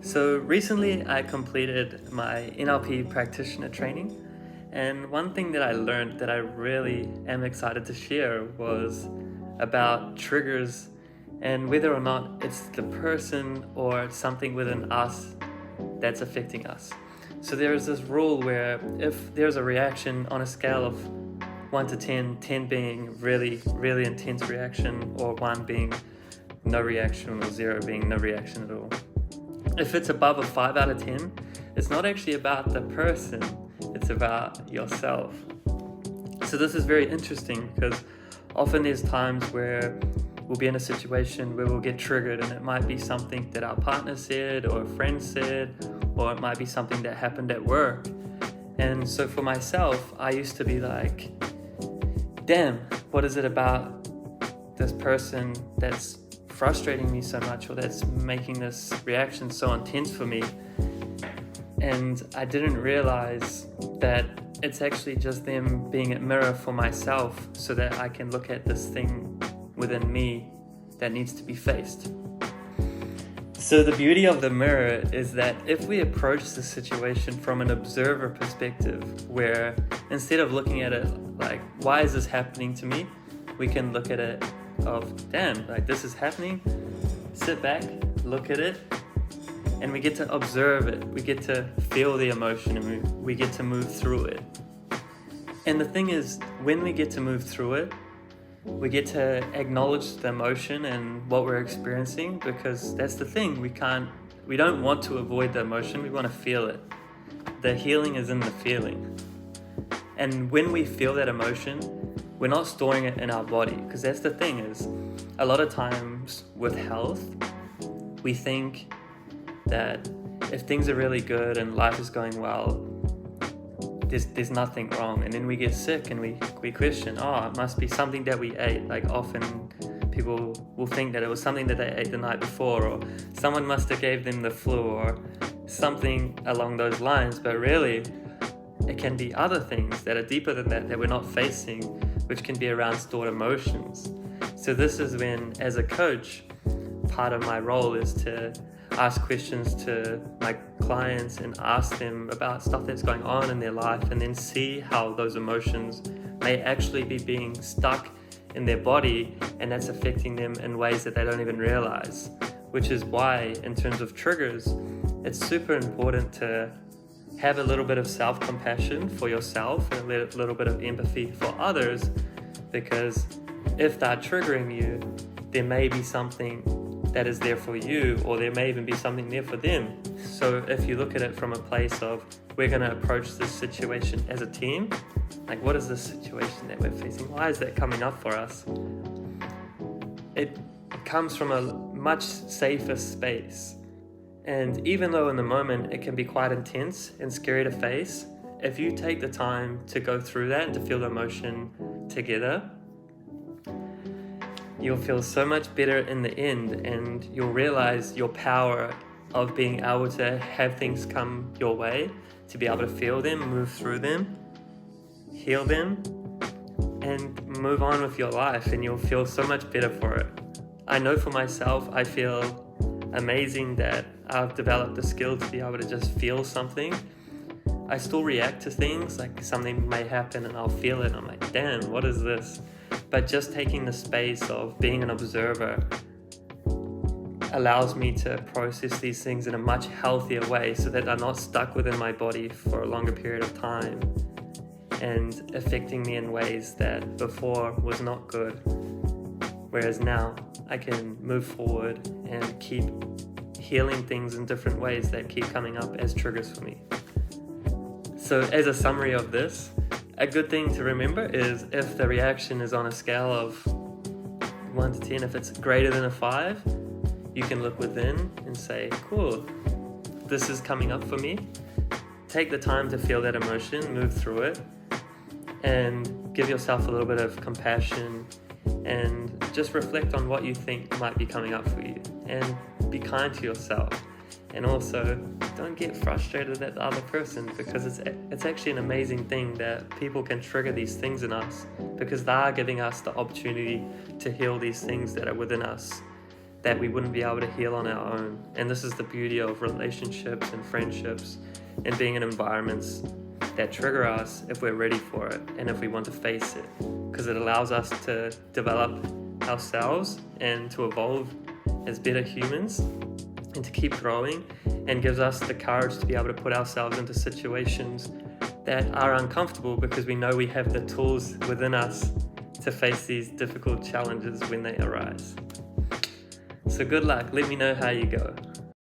So recently I completed my NLP practitioner training, and one thing that I learned that I really am excited to share was about triggers and whether or not it's the person or something within us that's affecting us. So there's this rule where if there's a reaction on a scale of 1 to 10, 10 being really, really intense reaction, or 1 being no reaction, or 0 being no reaction at all. If it's above a 5 out of 10, it's not actually about the person, it's about yourself. So this is very interesting because often there's times where we'll be in a situation where we'll get triggered, and it might be something that our partner said or a friend said, or it might be something that happened at work. And so for myself, I used to be like, damn, what is it about this person that's frustrating me so much, or that's making this reaction so intense for me? And I didn't realize that it's actually just them being a mirror for myself, so that I can look at this thing within me that needs to be faced. So the beauty of the mirror is that if we approach the situation from an observer perspective, where instead of looking at it like, why is this happening to me, we can look at it of, damn, like this is happening, sit back, look at it, and we get to observe it, we get to feel the emotion, and we get to move through it. And the thing is, when we get to move through it, we get to acknowledge the emotion and what we're experiencing, because that's the thing, we don't want to avoid the emotion, we want to feel it. The healing is in the feeling. And when we feel that emotion, we're not storing it in our body, because that's the thing is, a lot of times with health, we think that if things are really good and life is going well, there's nothing wrong. And then we get sick and we question, oh, it must be something that we ate. Like often people will think that it was something that they ate the night before, or someone must have gave them the flu, or something along those lines. But really, it can be other things that are deeper than that we're not facing, which can be around stored emotions. So this is when, as a coach, part of my role is to ask questions to my clients and ask them about stuff that's going on in their life, and then see how those emotions may actually be being stuck in their body, and that's affecting them in ways that they don't even realize. Which is why, in terms of triggers, it's super important to have a little bit of self-compassion for yourself and a little bit of empathy for others, because if they're triggering you, there may be something that is there for you, or there may even be something there for them. So if you look at it from a place of, we're going to approach this situation as a team, like what is this situation that we're facing? Why is that coming up for us? It comes from a much safer space. And even though in the moment it can be quite intense and scary to face, if you take the time to go through that and to feel the emotion together, you'll feel so much better in the end, and you'll realize your power of being able to have things come your way, to be able to feel them, move through them, heal them, and move on with your life, and you'll feel so much better for it. I know for myself, I feel amazing that I've developed the skill to be able to just feel something. I still react to things, like something may happen and I'll feel it and I'm like, damn, what is this? But just taking the space of being an observer allows me to process these things in a much healthier way, so that they're not stuck within my body for a longer period of time and affecting me in ways that before was not good. Whereas now I can move forward and keep healing things in different ways that keep coming up as triggers for me. So as a summary of this, a good thing to remember is, if the reaction is on a scale of 1 to 10, if it's greater than a 5, you can look within and say, cool, this is coming up for me. Take the time to feel that emotion, move through it, and give yourself a little bit of compassion, and just reflect on what you think might be coming up for you, and be kind to yourself. And also, don't get frustrated at the other person, because it's actually an amazing thing that people can trigger these things in us, because they are giving us the opportunity to heal these things that are within us that we wouldn't be able to heal on our own. And this is the beauty of relationships and friendships and being in environments that trigger us if we're ready for it and if we want to face it, because it allows us to develop ourselves and to evolve as better humans and to keep growing, and gives us the courage to be able to put ourselves into situations that are uncomfortable because we know we have the tools within us to face these difficult challenges when they arise. So good luck. Let me know how you go.